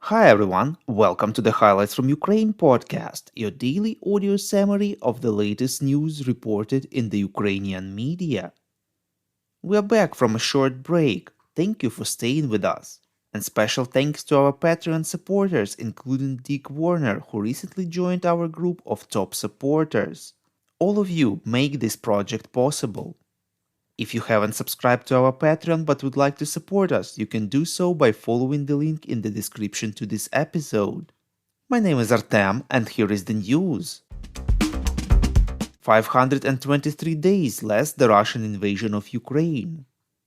Hi everyone, welcome to the Highlights from Ukraine podcast, your daily audio summary of the latest news reported in the Ukrainian media. We are back from a short break. Thank you for staying with us. And special thanks to our Patreon supporters, including Dick Warner, who recently joined our group of top supporters. All of you make this project possible. If you haven't subscribed to our Patreon but would like to support us, you can do so by following the link in the description to this episode. My name is Artem, and here is the news. 523 days less the Russian invasion of Ukraine.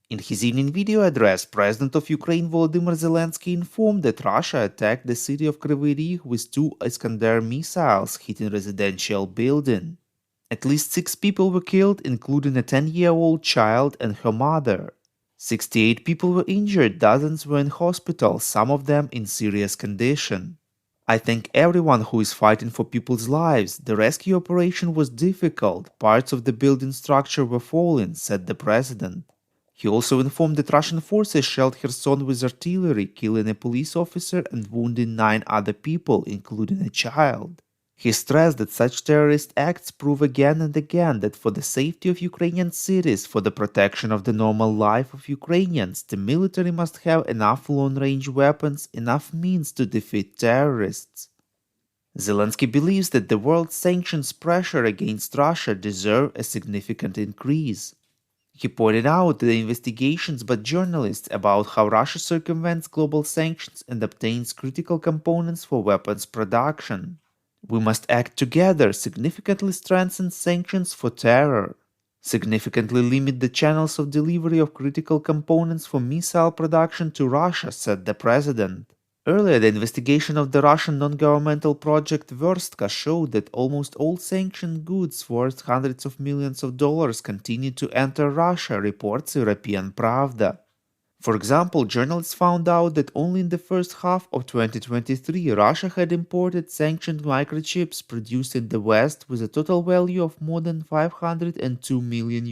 In his evening video address, President of Ukraine Volodymyr Zelensky informed that Russia attacked the city of Kryvyi Rih with 2 Iskander missiles hitting residential building. At least 6 people were killed, including a 10-year-old child and her mother. 68 people were injured, dozens were in hospital, some of them in serious condition. I thank everyone who is fighting for people's lives. The rescue operation was difficult, parts of the building structure were falling, said the president. He also informed that Russian forces shelled Kherson with artillery, killing a police officer and wounding 9 other people, including a child. He stressed that such terrorist acts prove again and again that for the safety of Ukrainian cities, for the protection of the normal life of Ukrainians, the military must have enough long-range weapons, enough means to defeat terrorists. Zelensky believes that the world's sanctions pressure against Russia deserve a significant increase. He pointed out the investigations by journalists about how Russia circumvents global sanctions and obtains critical components for weapons production. We must act together, significantly strengthen sanctions for terror, significantly limit the channels of delivery of critical components for missile production to Russia, said the president. Earlier, the investigation of the Russian non-governmental project Verstka showed that almost all sanctioned goods worth hundreds of millions of dollars continue to enter Russia, reports European Pravda. For example, journalists found out that only in the first half of 2023, Russia had imported sanctioned microchips produced in the West with a total value of more than $502 million.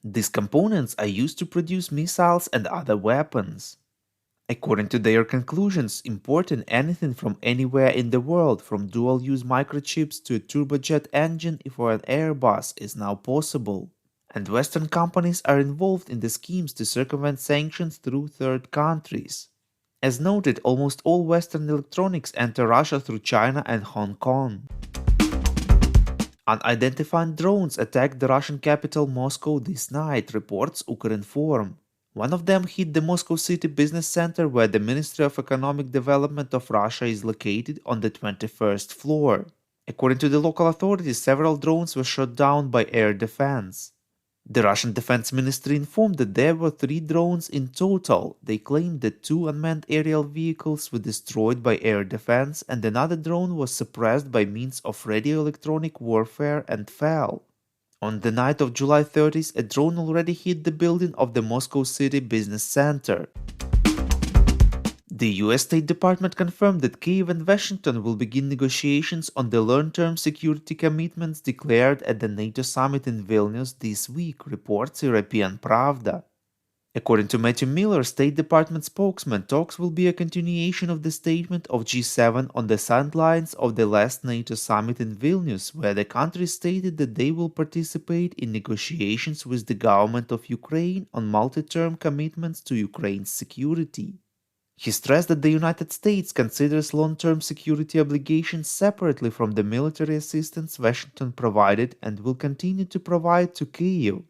These components are used to produce missiles and other weapons. According to their conclusions, importing anything from anywhere in the world, from dual-use microchips to a turbojet engine for an Airbus, is now possible. And Western companies are involved in the schemes to circumvent sanctions through third countries. As noted, almost all Western electronics enter Russia through China and Hong Kong. Unidentified drones attacked the Russian capital Moscow this night, reports Ukrinform. One of them hit the Moscow City Business Center, where the Ministry of Economic Development of Russia is located, on the 21st floor. According to the local authorities, several drones were shot down by air defense. The Russian Defense Ministry informed that there were 3 drones in total. They claimed that 2 unmanned aerial vehicles were destroyed by air defense and another drone was suppressed by means of radio-electronic warfare and fell. On the night of July 30th, a drone already hit the building of the Moscow City Business Center. The US State Department confirmed that Kyiv and Washington will begin negotiations on the long-term security commitments declared at the NATO summit in Vilnius this week, reports European Pravda. According to Matthew Miller, State Department spokesman, talks will be a continuation of the statement of G7 on the sidelines of the last NATO summit in Vilnius, where the countries stated that they will participate in negotiations with the government of Ukraine on multi-term commitments to Ukraine's security. He stressed that the United States considers long-term security obligations separately from the military assistance Washington provided and will continue to provide to Kyiv.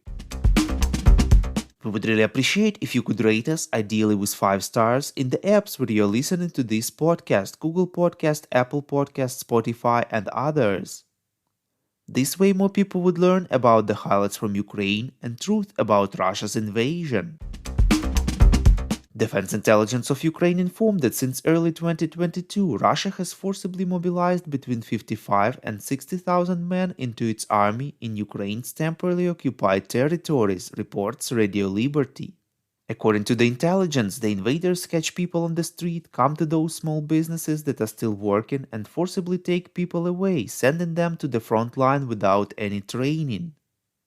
We would really appreciate if you could rate us, ideally with 5 stars, in the apps where you're listening to this podcast: Google Podcast, Apple Podcast, Spotify, and others. This way more people would learn about the highlights from Ukraine and truth about Russia's invasion. Defense intelligence of Ukraine informed that since early 2022, Russia has forcibly mobilized between 55 and 60,000 men into its army in Ukraine's temporarily occupied territories, reports Radio Liberty. According to the intelligence, the invaders catch people on the street, come to those small businesses that are still working, and forcibly take people away, sending them to the front line without any training.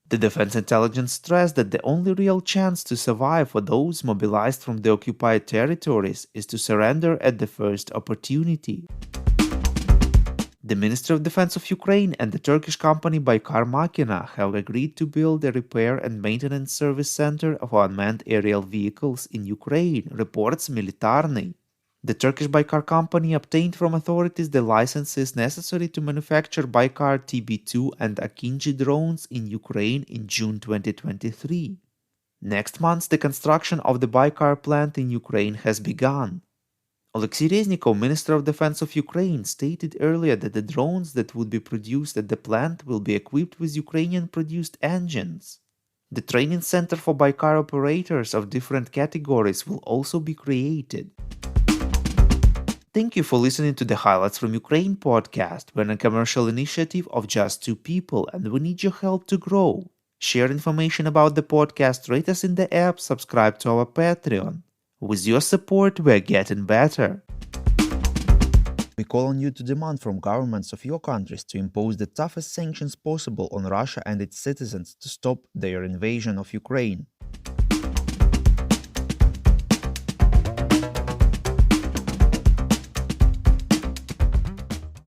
The defense intelligence stressed that the only real chance to survive for those mobilized from the occupied territories is to surrender at the first opportunity. The Ministry of Defense of Ukraine and the Turkish company Baykar have agreed to build a repair and maintenance service center of unmanned aerial vehicles in Ukraine, reports Militarny. The Turkish Baykar company obtained from authorities the licenses necessary to manufacture Baykar TB2 and Akinji drones in Ukraine in June 2023. Next month, the construction of the Baykar plant in Ukraine has begun. Alexei Reznikov, Minister of Defense of Ukraine, stated earlier that the drones that would be produced at the plant will be equipped with Ukrainian-produced engines. The training center for Baykar operators of different categories will also be created. Thank you for listening to the Highlights from Ukraine podcast. We're a commercial initiative of just two people and we need your help to grow. Share information about the podcast, rate us in the app, subscribe to our Patreon. With your support, we're getting better. We call on you to demand from governments of your countries to impose the toughest sanctions possible on Russia and its citizens to stop their invasion of Ukraine.